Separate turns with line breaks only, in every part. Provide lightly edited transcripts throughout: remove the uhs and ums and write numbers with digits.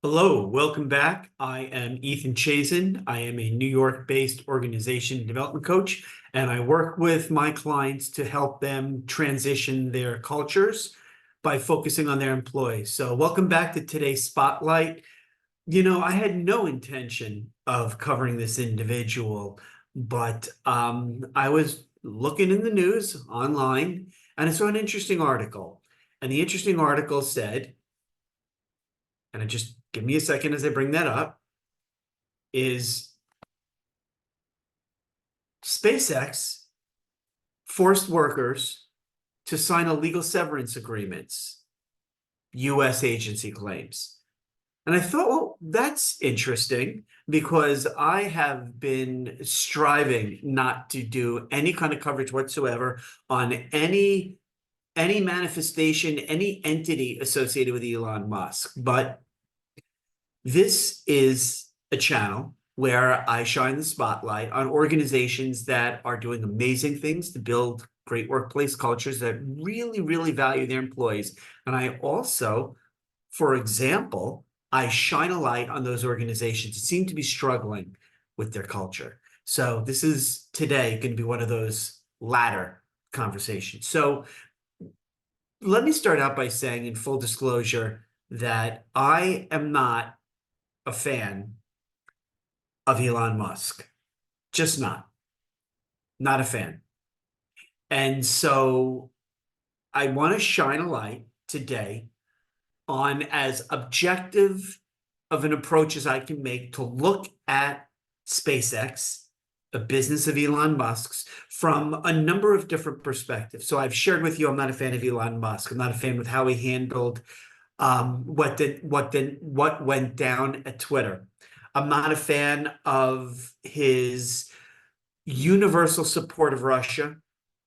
Hello, welcome back. I am Ethan Chazen. I am a New York-based organization development coach, and I work with my clients to help them transition their cultures by focusing on their employees. So welcome back to today's spotlight. I had no intention of covering this individual, but I was looking in the news online, and I saw an interesting article. And the interesting article said, and just give me a second as I bring that up, is SpaceX forced workers to sign illegal severance agreements, U.S. agency claims. And I thought, well, that's interesting because I have been striving not to do any kind of coverage whatsoever on any manifestation, any entity associated with Elon Musk. But this is a channel where I shine the spotlight on organizations that are doing amazing things to build great workplace cultures that really, really value their employees. And I also, for example, I shine a light on those organizations that seem to be struggling with their culture. So this is today going to be one of those latter conversations. So let me start out by saying, in full disclosure, that I am not a fan of Elon Musk. Just not a fan. And so I want to shine a light today on as objective of an approach as I can make to look at SpaceX, a business of Elon Musk's, from a number of different perspectives. So I've shared with you, I'm not a fan of Elon Musk. I'm not a fan with how he handled what went down at Twitter. I'm not a fan of his universal support of Russia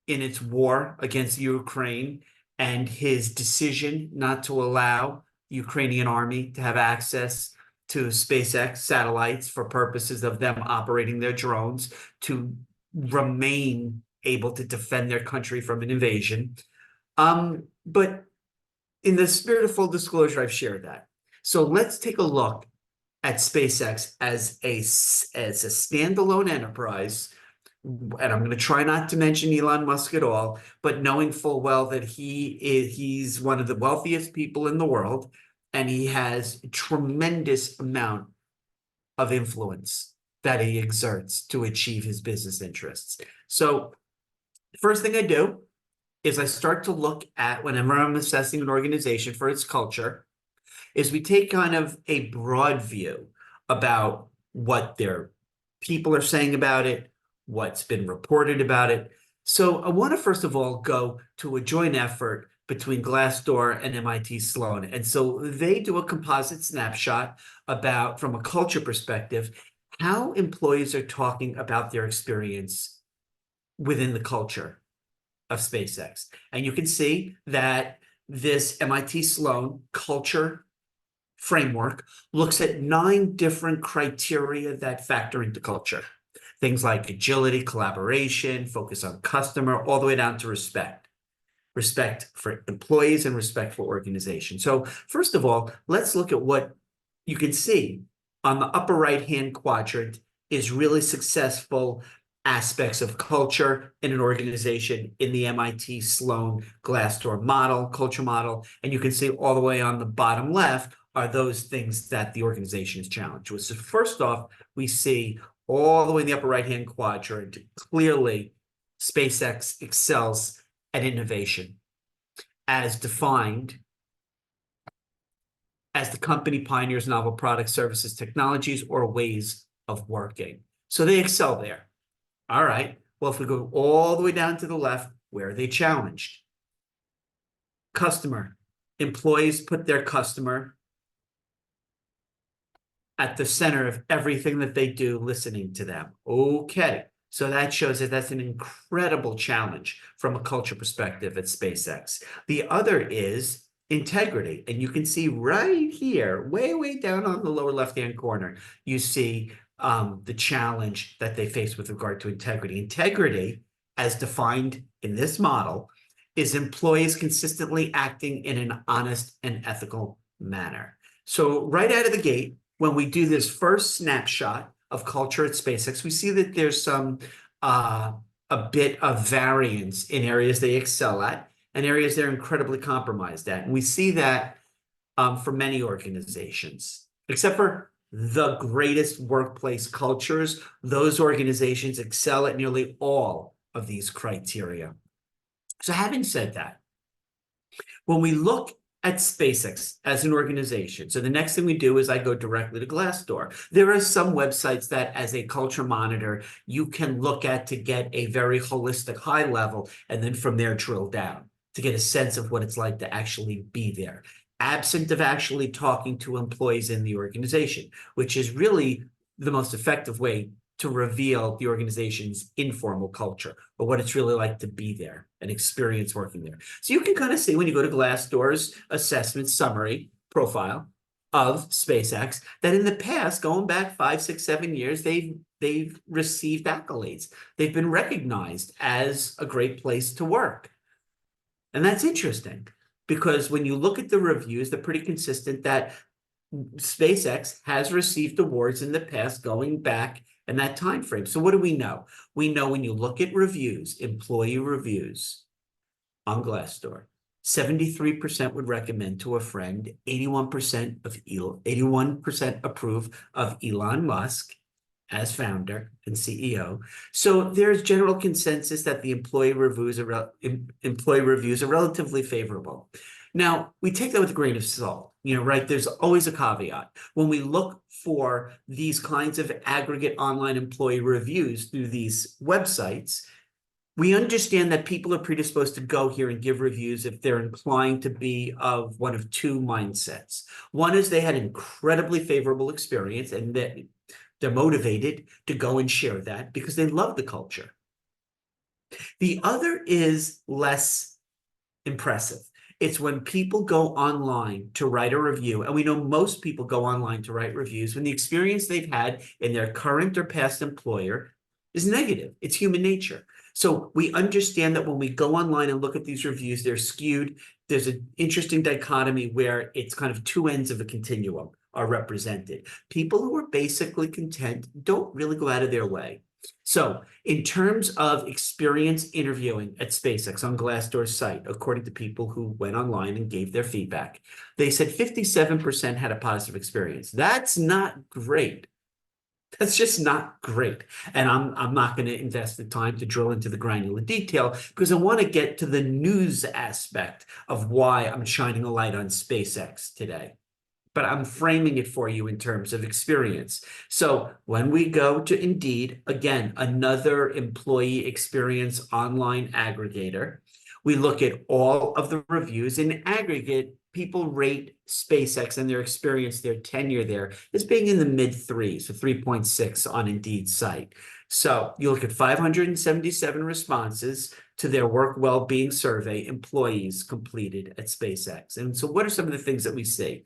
in its war against Ukraine and his decision not to allow the Ukrainian army to have access to SpaceX satellites for purposes of them operating their drones to remain able to defend their country from an invasion. But in the spirit of full disclosure, I've shared that. So let's take a look at SpaceX as a standalone enterprise. And I'm going to try not to mention Elon Musk at all, but knowing full well that he's one of the wealthiest people in the world, and he has a tremendous amount of influence that he exerts to achieve his business interests. So the first thing I do is I start to look at, whenever I'm assessing an organization for its culture, is we take kind of a broad view about what their people are saying about it, what's been reported about it. So I want to first of all go to a joint effort between Glassdoor and MIT Sloan. And so they do a composite snapshot about, from a culture perspective, how employees are talking about their experience within the culture of SpaceX. And you can see that this MIT Sloan culture framework looks at 9 different criteria that factor into culture. Things like agility, collaboration, focus on customer, all the way down to respect. Respect for employees and respect for organization. So first of all, let's look at what you can see on the upper right-hand quadrant is really successful aspects of culture in an organization in the MIT Sloan Glassdoor model, culture model. And you can see all the way on the bottom left are those things that the organization is challenged with. So first off, we see all the way in the upper right-hand quadrant, clearly SpaceX excels at innovation as defined as the company pioneers novel products, services, technologies, or ways of working. So they excel there. All right. Well, if we go all the way down to the left, where are they challenged? Customer. Employees put their customer at the center of everything that they do, listening to them. Okay. So that shows that that's an incredible challenge from a culture perspective at SpaceX. The other is integrity. And you can see right here, way, way down on the lower left-hand corner, you see the challenge that they face with regard to integrity. Integrity, as defined in this model, is employees consistently acting in an honest and ethical manner. So right out of the gate, when we do this first snapshot of culture at SpaceX, we see that there's some a bit of variance in areas they excel at and areas they're incredibly compromised at. And we see that for many organizations, except for the greatest workplace cultures. Those organizations excel at nearly all of these criteria. So having said that, when we look at SpaceX as an organization, so the next thing we do is I go directly to Glassdoor. There are some websites that, as a culture monitor, you can look at to get a very holistic high level, and then from there drill down to get a sense of what it's like to actually be there, absent of actually talking to employees in the organization, which is really the most effective way to reveal the organization's informal culture, or what it's really like to be there and experience working there. So you can kind of see when you go to Glassdoor's assessment summary profile of SpaceX that in the past, going back 5, 6, 7 years, they've received accolades. They've been recognized as a great place to work. And that's interesting because when you look at the reviews, they're pretty consistent that SpaceX has received awards in the past going back in that time frame. So what do we know? We know when you look at reviews, employee reviews on Glassdoor, 73% would recommend to a friend, 81% approve of Elon Musk as founder and CEO. So there's general consensus that the employee reviews are relatively favorable. Now, we take that with a grain of salt, right? There's always a caveat. When we look for these kinds of aggregate online employee reviews through these websites, we understand that people are predisposed to go here and give reviews if they're inclined to be of one of two mindsets. One is they had an incredibly favorable experience and that they're motivated to go and share that because they love the culture. The other is less impressive. It's when people go online to write a review, and we know most people go online to write reviews when the experience they've had in their current or past employer is negative. It's human nature. So we understand that when we go online and look at these reviews, they're skewed. There's an interesting dichotomy where it's kind of two ends of a continuum are represented. People who are basically content don't really go out of their way. So in terms of experience interviewing at SpaceX on Glassdoor's site, according to people who went online and gave their feedback, they said 57% had a positive experience. That's not great. That's just not great. And I'm not going to invest the time to drill into the granular detail because I want to get to the news aspect of why I'm shining a light on SpaceX today. But I'm framing it for you in terms of experience. So when we go to Indeed, again, another employee experience online aggregator, we look at all of the reviews. In aggregate, people rate SpaceX and their experience, their tenure there, as being in the mid-3s, so 3.6 on Indeed's site. So you look at 577 responses to their work well-being survey employees completed at SpaceX. And so what are some of the things that we see?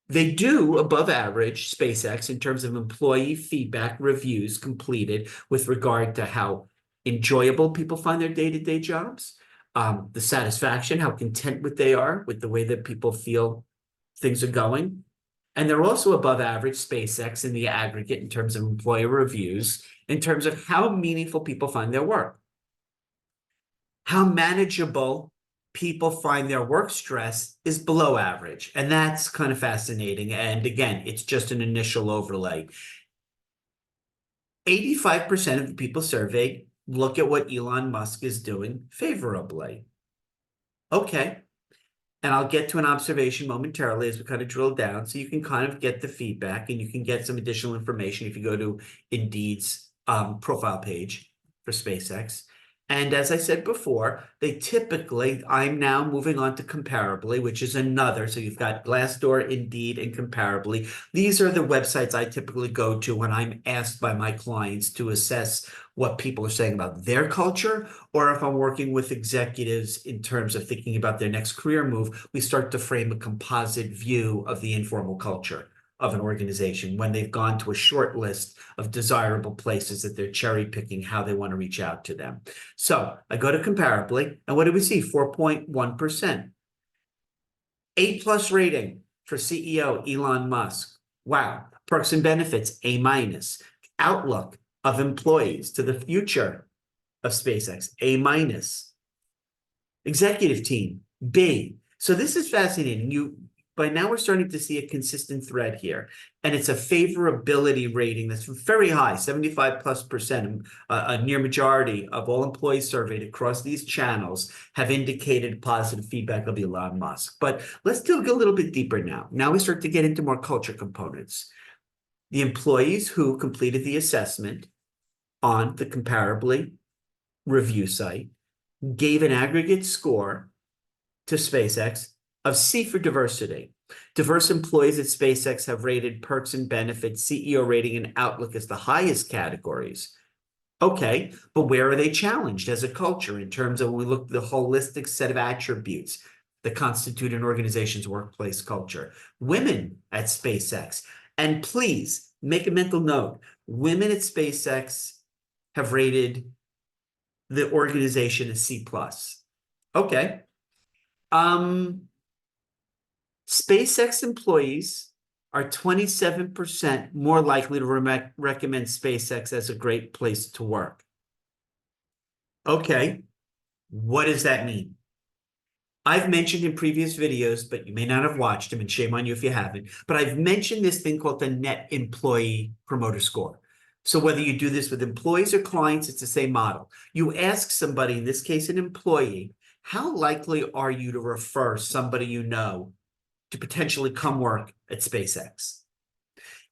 They do above average, SpaceX, in terms of employee feedback reviews completed with regard to how enjoyable people find their day-to-day jobs, the satisfaction, how content they are with the way that people feel things are going. And they're also above average, SpaceX, in the aggregate in terms of employee reviews, in terms of how meaningful people find their work, how manageable people find their work stress is below average. And that's kind of fascinating. And again, it's just an initial overlay. 85% of the people surveyed look at what Elon Musk is doing favorably. Okay. And I'll get to an observation momentarily as we kind of drill down so you can kind of get the feedback and you can get some additional information if you go to Indeed's profile page for SpaceX. And as I said before, they typically, I'm now moving on to Comparably, which is another. So you've got Glassdoor, Indeed, and Comparably. These are the websites I typically go to when I'm asked by my clients to assess what people are saying about their culture, or if I'm working with executives in terms of thinking about their next career move, we start to frame a composite view of the informal culture of an organization when they've gone to a short list of desirable places that they're cherry picking how they want to reach out to them. So I go to Comparably, and what do we see? 4.1%. A+ rating. for CEO Elon Musk. Wow. Perks and benefits, A minus. Outlook of employees to the future of SpaceX, A minus. Executive team, B. So this is fascinating. By now we're starting to see a consistent thread here, and it's a favorability rating that's very high, 75+%. A near majority of all employees surveyed across these channels have indicated positive feedback of Elon Musk. But let's dig a little bit deeper now. Now we start to get into more culture components. The employees who completed the assessment on the Comparably review site gave an aggregate score to SpaceX of C for diversity. Diverse employees at SpaceX have rated perks and benefits, CEO rating, and Outlook as the highest categories. Okay, but where are they challenged as a culture in terms of when we look at the holistic set of attributes that constitute an organization's workplace culture? Women at SpaceX, and please make a mental note, women at SpaceX have rated the organization as C+. Okay. SpaceX employees are 27% more likely to recommend SpaceX as a great place to work. Okay, what does that mean? I've mentioned in previous videos, but you may not have watched them, and shame on you if you haven't, but I've mentioned this thing called the Net Employee Promoter Score. So whether you do this with employees or clients, it's the same model. You ask somebody, in this case, an employee, how likely are you to refer somebody you know to potentially come work at SpaceX?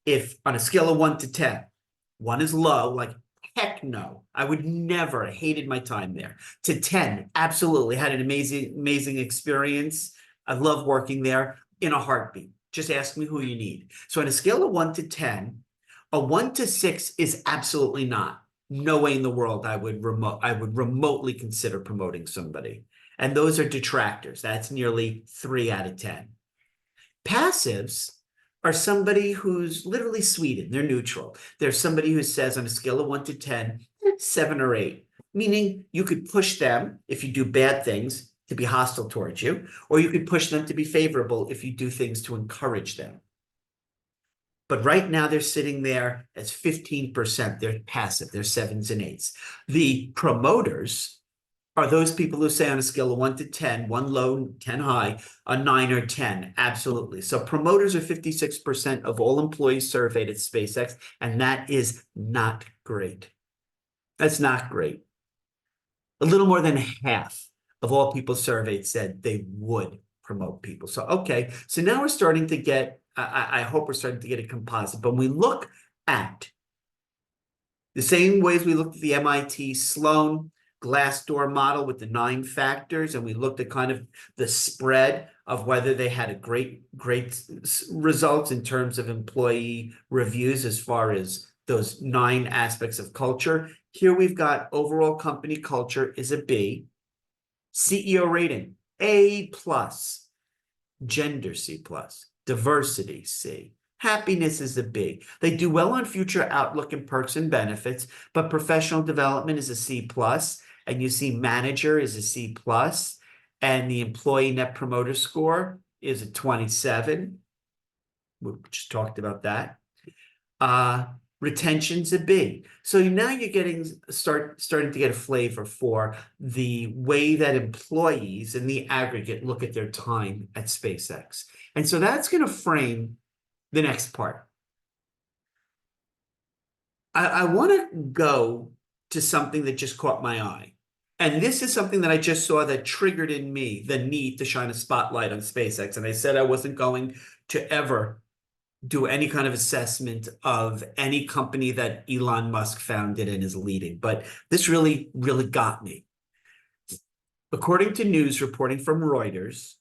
If on a scale of 1 to 10, 1 is low, like heck no, I would never, I hated my time there, to 10, absolutely, had an amazing experience. I love working there in a heartbeat. Just ask me who you need. So on a scale of 1 to 10, a 1 to 6 is absolutely not. No way in the world I would remotely consider promoting somebody. And those are detractors. That's nearly 3 out of 10. Passives are somebody who's literally sweetened. They're neutral. There's somebody who says on a scale of 1 to 10, 7 or 8, meaning you could push them if you do bad things to be hostile towards you, or you could push them to be favorable if you do things to encourage them. But right now they're sitting there as 15%. They're passive. They're 7s and 8s. The promoters are those people who say on a scale of 1 to 10, 1 low, 10 high, a 9 or 10. Absolutely. So promoters are 56% of all employees surveyed at SpaceX, and that is not great. That's not great. A little more than half of all people surveyed said they would promote people. So, okay. So now we're starting to get, I hope we're starting to get a composite. But when we look at the same ways we looked at the MIT Sloan Glassdoor model with the 9 factors, and we looked at kind of the spread of whether they had a great results in terms of employee reviews as far as those 9 aspects of culture. Here we've got overall company culture is a B, CEO rating A+, gender C+, diversity C. Happiness is a B. They do well on future outlook and perks and benefits, but professional development is a C+, and you see manager is a C+, and the employee net promoter score is a 27. We just talked about that. Retention's a B. So now you're getting starting to get a flavor for the way that employees in the aggregate look at their time at SpaceX. And so that's going to frame the next part. I want to go to something that just caught my eye. And this is something that I just saw that triggered in me the need to shine a spotlight on SpaceX. And I said I wasn't going to ever do any kind of assessment of any company that Elon Musk founded and is leading. But this really, really got me. According to news reporting from Reuters,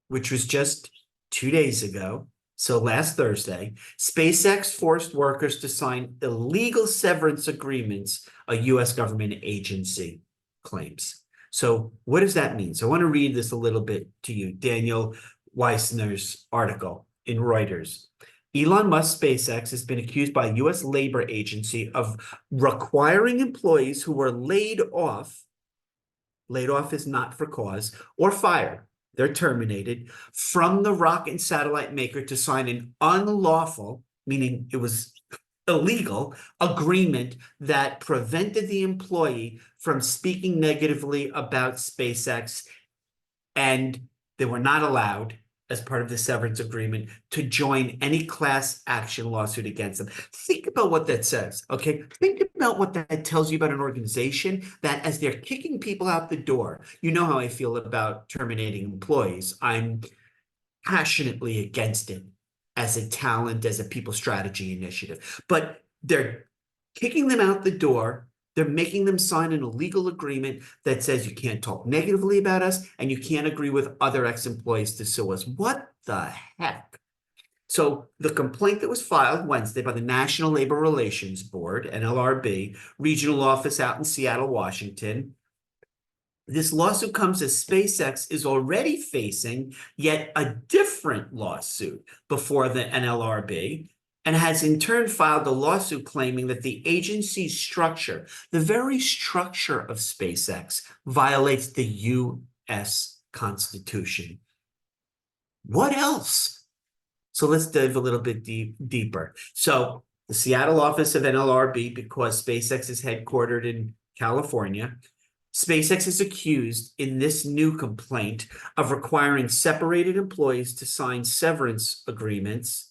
which was just 2 days ago, so last Thursday, SpaceX forced workers to sign illegal severance agreements, a U.S. government agency claims. So what does that mean? So I want to read this a little bit to you, Daniel Weissner's article in Reuters. Elon Musk SpaceX has been accused by a U.S. labor agency of requiring employees who were laid off is not for cause, or fired. they're terminated from the rocket and satellite maker to sign an unlawful, meaning it was illegal, agreement that prevented the employee from speaking negatively about SpaceX, and they were not allowed, as part of the severance agreement, to join any class action lawsuit against them. Think about what that says, okay? Think about what that tells you about an organization that, as they're kicking people out the door, you know how I feel about terminating employees. I'm passionately against it as a talent, as a people strategy initiative. But they're kicking them out the door. They're making them sign an illegal agreement that says you can't talk negatively about us and you can't agree with other ex-employees to sue us. What the heck? So the complaint that was filed Wednesday by the National Labor Relations Board, NLRB, regional office out in Seattle, Washington. This lawsuit comes as SpaceX is already facing yet a different lawsuit before the NLRB, and has in turn filed a lawsuit claiming that the agency's structure, the very structure of SpaceX, violates the U.S. Constitution. What else? So let's dive a little bit deeper. So the Seattle office of NLRB, because SpaceX is headquartered in California, SpaceX is accused in this new complaint of requiring separated employees to sign severance agreements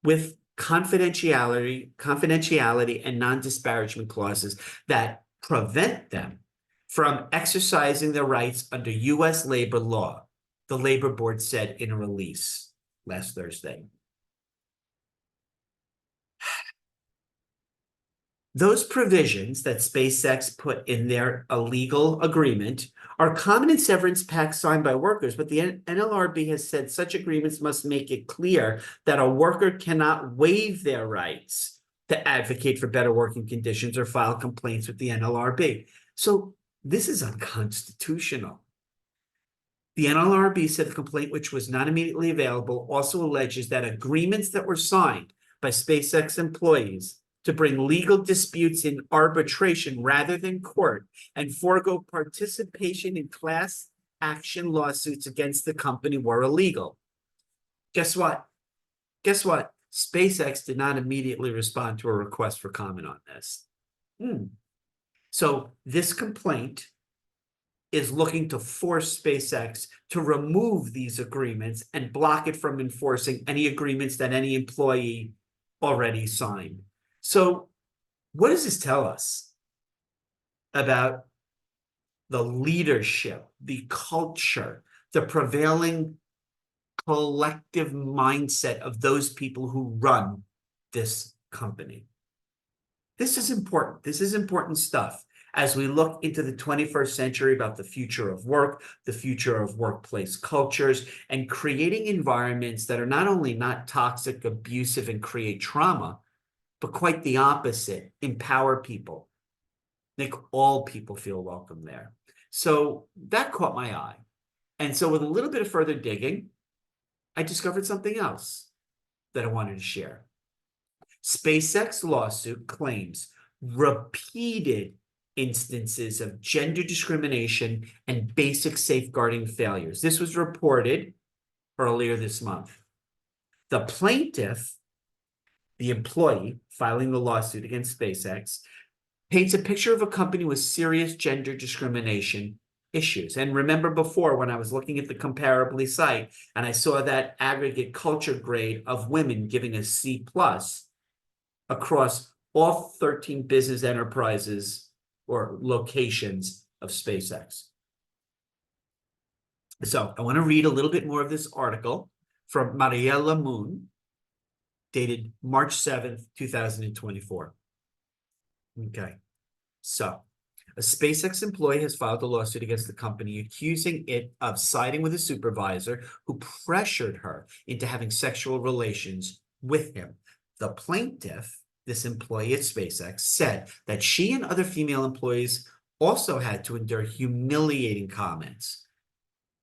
with confidentiality and non-disparagement clauses that prevent them from exercising their rights under U.S. labor law, the Labor Board said in a release last Thursday. Those provisions that SpaceX put in their illegal agreement are common in severance pacts signed by workers, but the NLRB has said such agreements must make it clear that a worker cannot waive their rights to advocate for better working conditions or file complaints with the NLRB. So this is unconstitutional. The NLRB said the complaint, which was not immediately available, also alleges that agreements that were signed by SpaceX employees to bring legal disputes in arbitration rather than court and forego participation in class action lawsuits against the company were illegal. Guess what? Guess what? SpaceX did not immediately respond to a request for comment on this. So this complaint is looking to force SpaceX to remove these agreements and block it from enforcing any agreements that any employee already signed. So what does this tell us about the leadership, the culture, the prevailing collective mindset of those people who run this company? This is important. This is important stuff as we look into the 21st century about the future of work, the future of workplace cultures, and creating environments that are not only not toxic, abusive, and create trauma, but quite the opposite, empower people, make all people feel welcome there. So that caught my eye. And so with a little bit of further digging, I discovered something else that I wanted to share. SpaceX lawsuit claims repeated instances of gender discrimination and basic safeguarding failures. This was reported earlier this month. The plaintiff, the employee filing the lawsuit against SpaceX, paints a picture of a company with serious gender discrimination issues. And remember before, when I was looking at the Comparably site and I saw that aggregate culture grade of women giving a C+ across all 13 business enterprises or locations of SpaceX. So I want to read a little bit more of this article from Mariella Moon, dated March 7th, 2024. Okay, so a SpaceX employee has filed a lawsuit against the company accusing it of siding with a supervisor who pressured her into having sexual relations with him. The plaintiff, this employee at SpaceX, said that she and other female employees also had to endure humiliating comments,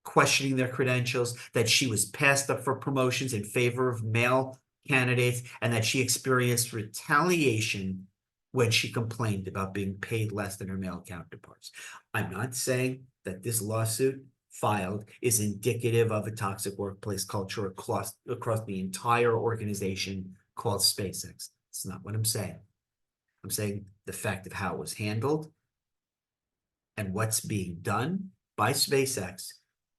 questioning their credentials, that she was passed up for promotions in favor of male candidates, and that she experienced retaliation when she complained about being paid less than her male counterparts. I'm not saying that this lawsuit filed is indicative of a toxic workplace culture across the entire organization called SpaceX. It's not what I'm saying. I'm saying the fact of how it was handled and what's being done by SpaceX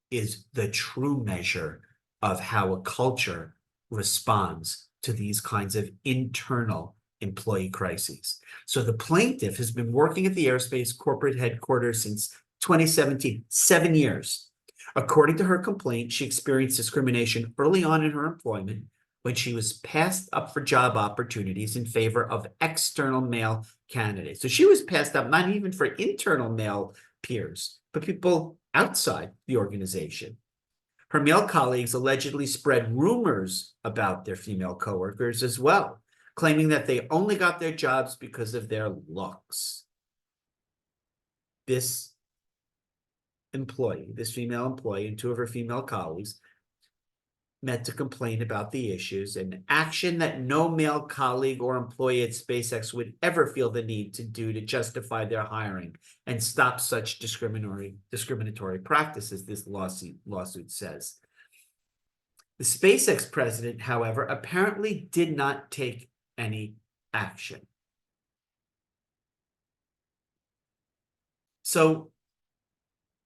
is the true measure of how a culture responds to these kinds of internal employee crises. So the plaintiff has been working at the aerospace corporate headquarters since 2017, 7 years. According to her complaint, she experienced discrimination early on in her employment when she was passed up for job opportunities in favor of external male candidates. So she was passed up not even for internal male peers, but people outside the organization. Her male colleagues allegedly spread rumors about their female coworkers as well, claiming that they only got their jobs because of their looks. This female employee, and two of her female colleagues met to complain about the issues, an action that no male colleague or employee at SpaceX would ever feel the need to do to justify their hiring and stop such discriminatory practices, this lawsuit says. The SpaceX president, however, apparently did not take any action. So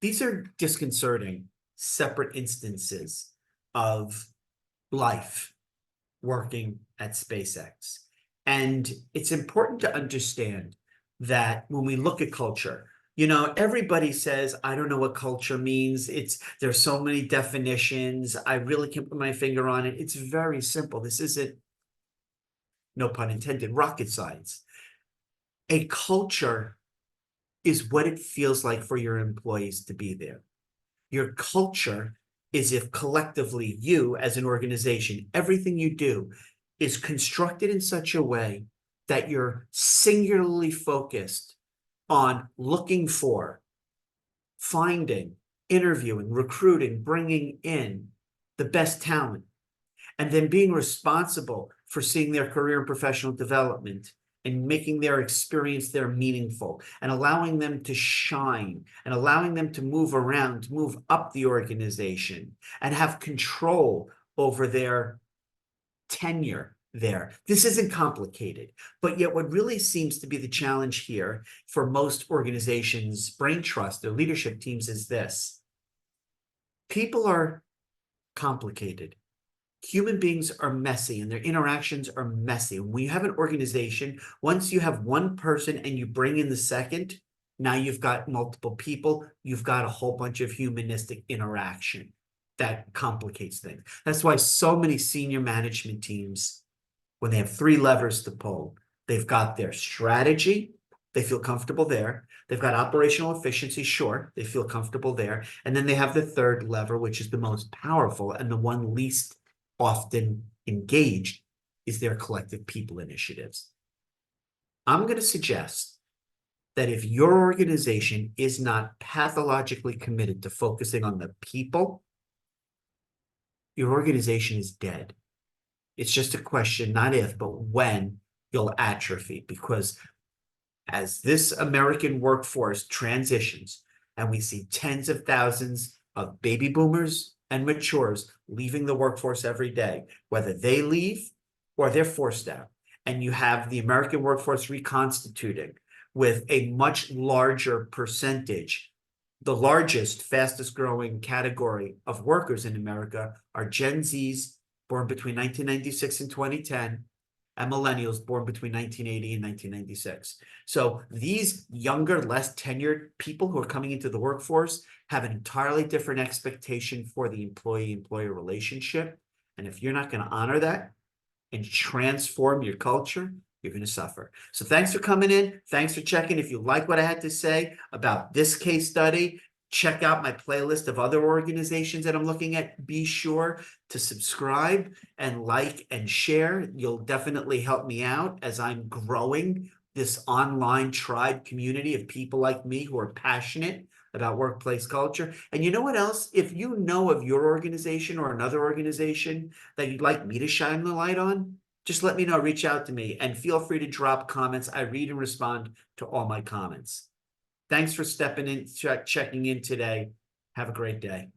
these are disconcerting, separate instances of life working at SpaceX. And it's important to understand that when we look at culture, everybody says, I don't know what culture means. There's so many definitions. I really can't put my finger on it. It's very simple. This isn't, no pun intended, rocket science. A culture is what it feels like for your employees to be there. Your culture is if collectively you as an organization, everything you do is constructed in such a way that you're singularly focused on looking for, finding, interviewing, recruiting, bringing in the best talent, and then being responsible for seeing their career and professional development and making their experience there meaningful and allowing them to shine and allowing them to move around, to move up the organization and have control over their tenure there. This isn't complicated, but yet what really seems to be the challenge here for most organizations' brain trust, their leadership teams, is this. People are complicated. Human beings are messy and their interactions are messy. When you have an organization, once you have one person and you bring in the second, now you've got multiple people, you've got a whole bunch of humanistic interaction that complicates things. That's why so many senior management teams, when they have 3 levers to pull, they've got their strategy, they feel comfortable there. They've got operational efficiency, sure, they feel comfortable there. And then they have the third lever, which is the most powerful and the one least often engaged, is their collective people initiatives. I'm going to suggest that if your organization is not pathologically committed to focusing on the people, your organization is dead. It's just a question, not if, but when you'll atrophy, because as this American workforce transitions and we see tens of thousands of baby boomers and matures leaving the workforce every day, whether they leave or they're forced out, and you have the American workforce reconstituting with a much larger percentage. The largest, fastest growing category of workers in America are Gen Zs born between 1996 and 2010, and millennials born between 1980 and 1996. So these younger, less tenured people who are coming into the workforce have an entirely different expectation for the employee-employer relationship. And if you're not going to honor that and transform your culture, you're going to suffer. So thanks for coming in. Thanks for checking. If you like what I had to say about this case study, check out my playlist of other organizations that I'm looking at. Be sure to subscribe and like and share. You'll definitely help me out as I'm growing this online tribe community of people like me who are passionate about workplace culture. And you know what else? If you know of your organization or another organization that you'd like me to shine the light on, just let me know, reach out to me, and feel free to drop comments. I read and respond to all my comments. Thanks for stepping in, checking in today. Have a great day.